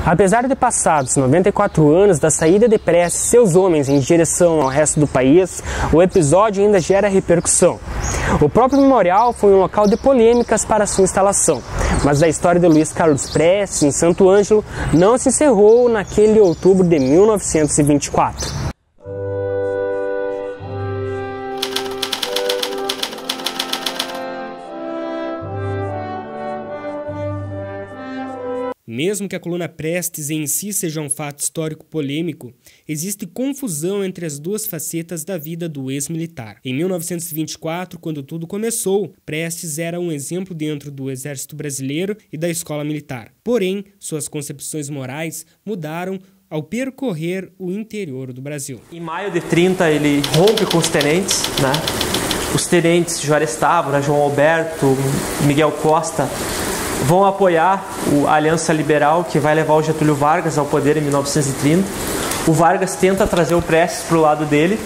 Apesar de passados 94 anos da saída de Prestes e seus homens em direção ao resto do país, o episódio ainda gera repercussão. O próprio memorial foi um local de polêmicas para sua instalação, mas a história de Luiz Carlos Prestes em Santo Ângelo não se encerrou naquele outubro de 1924. Mesmo que a coluna Prestes em si seja um fato histórico polêmico, existe confusão entre as duas facetas da vida do ex-militar. Em 1924, quando tudo começou, Prestes era um exemplo dentro do Exército Brasileiro e da Escola Militar. Porém, suas concepções morais mudaram ao percorrer o interior do Brasil. Em maio de 30, ele rompe com os tenentes, né? Os tenentes Juarez Távora, João Alberto, Miguel Costa vão apoiar a Aliança Liberal, que vai levar o Getúlio Vargas ao poder em 1930. O Vargas tenta trazer o Prestes para o lado dele,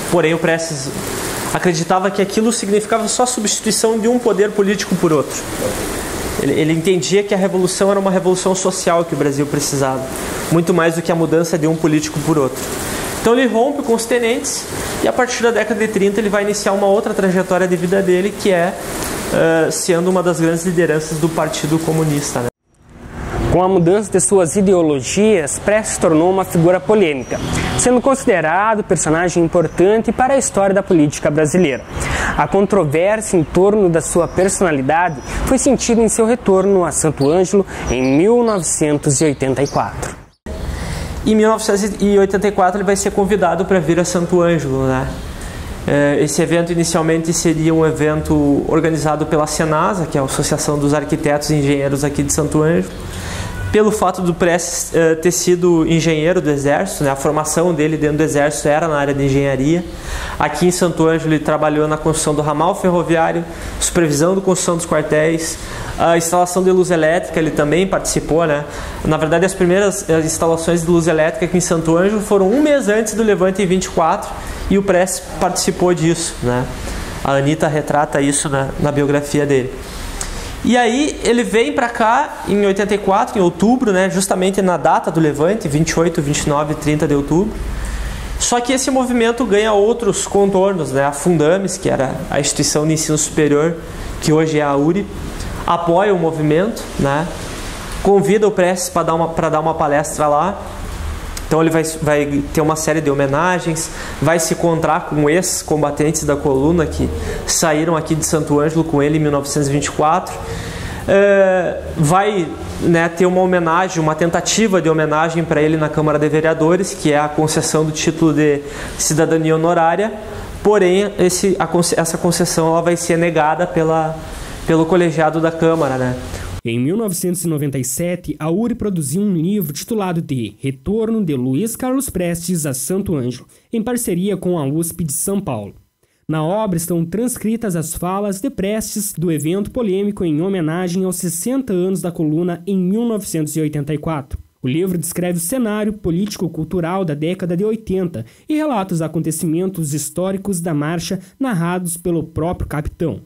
porém o Prestes acreditava que aquilo significava só a substituição de um poder político por outro. Ele entendia que a revolução era uma revolução social que o Brasil precisava, muito mais do que a mudança de um político por outro. Então ele rompe com os tenentes e a partir da década de 30 ele vai iniciar uma outra trajetória de vida dele, que é sendo uma das grandes lideranças do Partido Comunista, né? Com a mudança de suas ideologias, Prestes se tornou uma figura polêmica, sendo considerado personagem importante para a história da política brasileira. A controvérsia em torno da sua personalidade foi sentida em seu retorno a Santo Ângelo em 1984. Em 1984 ele vai ser convidado para vir a Santo Ângelo, né? Esse evento inicialmente seria um evento organizado pela Senasa, que é a Associação dos Arquitetos e Engenheiros aqui de Santo Ângelo. Pelo fato do Prestes ter sido engenheiro do Exército, né, a formação dele dentro do Exército era na área de engenharia. Aqui em Santo Ângelo ele trabalhou na construção do ramal ferroviário, supervisão da construção dos quartéis, a instalação de luz elétrica ele também participou, né? Na verdade as primeiras instalações de luz elétrica aqui em Santo Ângelo foram um mês antes do Levante em 24 e o Prestes participou disso, né? A Anitta retrata isso na biografia dele. E aí ele vem para cá em 84, em outubro, né, justamente na data do Levante, 28, 29 e 30 de outubro. Só que esse movimento ganha outros contornos, né? A Fundames, que era a instituição de ensino superior, que hoje é a URI, apoia o movimento, né? Convida o Prestes para dar uma palestra lá. Então ele vai ter uma série de homenagens, vai se encontrar com ex-combatentes da coluna que saíram aqui de Santo Ângelo com ele em 1924. Vai, né, ter uma homenagem, uma tentativa de homenagem para ele na Câmara de Vereadores, que é a concessão do título de cidadania honorária. Porém, essa concessão ela vai ser negada pelo colegiado da Câmara, né? Em 1997, a URI produziu um livro titulado de Retorno de Luiz Carlos Prestes a Santo Ângelo, em parceria com a USP de São Paulo. Na obra estão transcritas as falas de Prestes do evento polêmico em homenagem aos 60 anos da coluna em 1984. O livro descreve o cenário político-cultural da década de 80 e relata os acontecimentos históricos da marcha narrados pelo próprio capitão.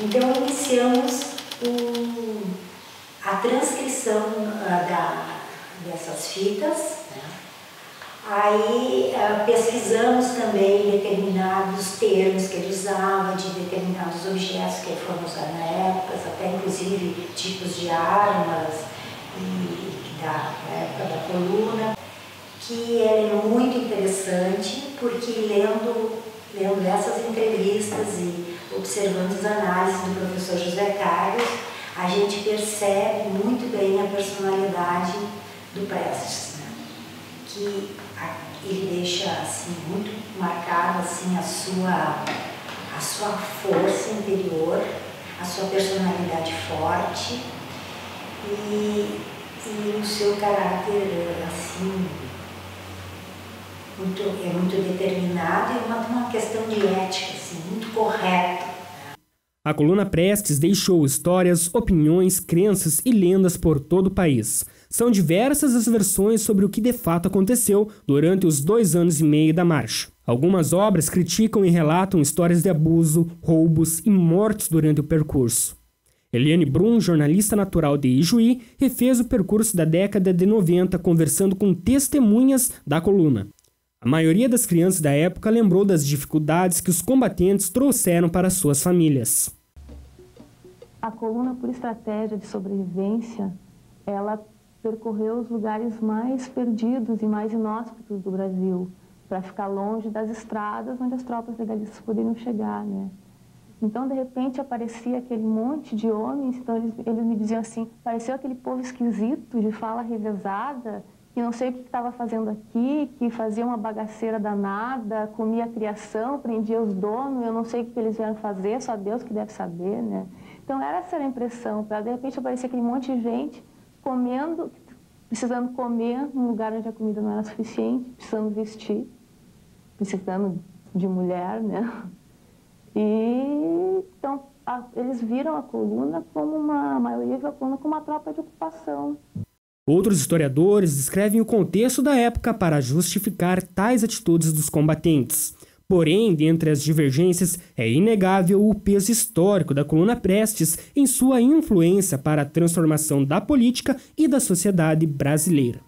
Então iniciamos a transcrição dessas fitas, né? Aí pesquisamos também determinados termos que ele usava, de determinados objetos que foram usados na época, até inclusive tipos de armas da época da coluna, que é muito interessante, porque lendo essas entrevistas e observando as análises do professor José Carlos, a gente percebe muito bem a personalidade do Prestes, né? Que ele deixa assim, muito marcada assim, a sua força interior, a sua personalidade forte e o seu caráter assim, muito determinado e uma questão de ética, assim, muito correta. A coluna Prestes deixou histórias, opiniões, crenças e lendas por todo o país. São diversas as versões sobre o que de fato aconteceu durante os 2 anos e meio da marcha. Algumas obras criticam e relatam histórias de abuso, roubos e mortes durante o percurso. Eliane Brum, jornalista natural de Ijuí, refez o percurso da década de 90 conversando com testemunhas da coluna. A maioria das crianças da época lembrou das dificuldades que os combatentes trouxeram para suas famílias. A coluna, por estratégia de sobrevivência, ela percorreu os lugares mais perdidos e mais inóspitos do Brasil, para ficar longe das estradas onde as tropas legalistas poderiam chegar, né? Então, de repente, aparecia aquele monte de homens, então eles me diziam assim, pareceu aquele povo esquisito, de fala revezada, que não sei o que estava fazendo aqui, que fazia uma bagaceira danada, comia a criação, prendia os donos, eu não sei o que eles vieram fazer, só Deus que deve saber, né? Então, essa era a impressão, de repente aparecia aquele monte de gente comendo, precisando comer num lugar onde a comida não era suficiente, precisando vestir, precisando de mulher, né? E então eles viram a coluna como a maioria viu a coluna como uma tropa de ocupação. Outros historiadores descrevem o contexto da época para justificar tais atitudes dos combatentes. Porém, dentre as divergências, é inegável o peso histórico da coluna Prestes em sua influência para a transformação da política e da sociedade brasileira.